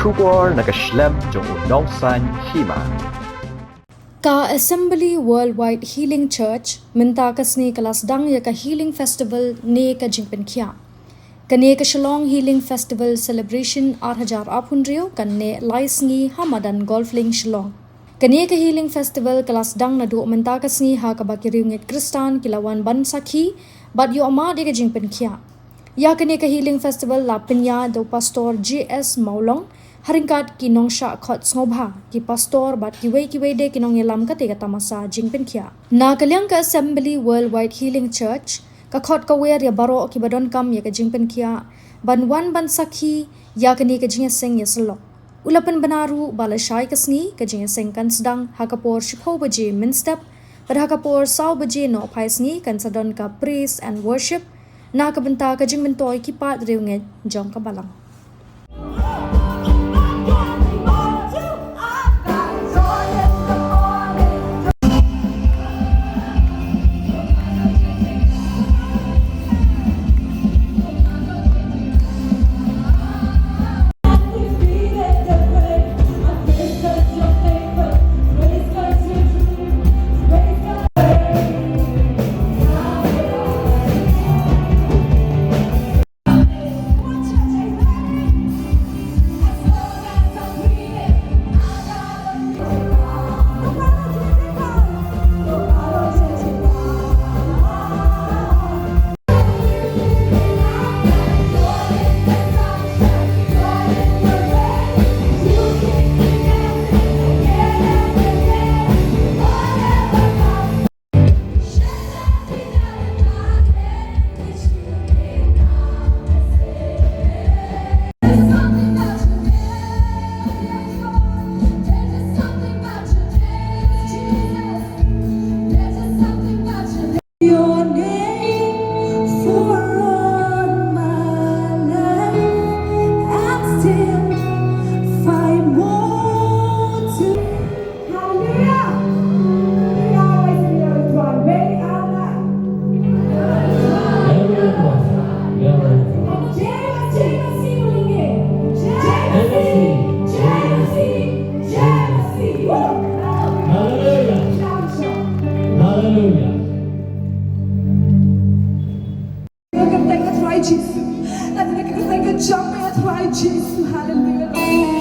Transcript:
Shubor Nakashlem Jong Nongsan Hima. Ka Assembly Worldwide Healing Church mintakas ni kalasdang ya ka Healing Festival ne ka Jingpynkhiah. Kane ka Shillong Healing Festival Celebration 8,000 apundrio kan ne laisngi Hamadan Golfling Shillong. Kane ka Healing Festival kalasdang na duo mintakas ni ha ka baki Riewngeit Kristan kilawan ban Sakhi bat yo ama de ka Jingpynkhiah. Ya kane ka Healing Festival la pinya do Pastor JS Maulong haringkat kinong sya khot ngobha ki pastor bat kiwei de kinong yelam ka te ka tamasa Jingpynkhiah. Na kalyang ka Assembly Worldwide Healing Church ka khot ka wer ya baro ki badon kam ya ka Jingpynkhiah ban wan ban Sakhi ya kane ka jingeseng ya selo. Ulapan banaru bala syai kasni ka jingeseng kan sedang hakapor shipho baje min step pada hakapor saw baje no paisni kan sadon ka praise and worship na kabenta ka Jingmentoy ki pat Riewngeit jong ka balang. Jesus. Hallelujah.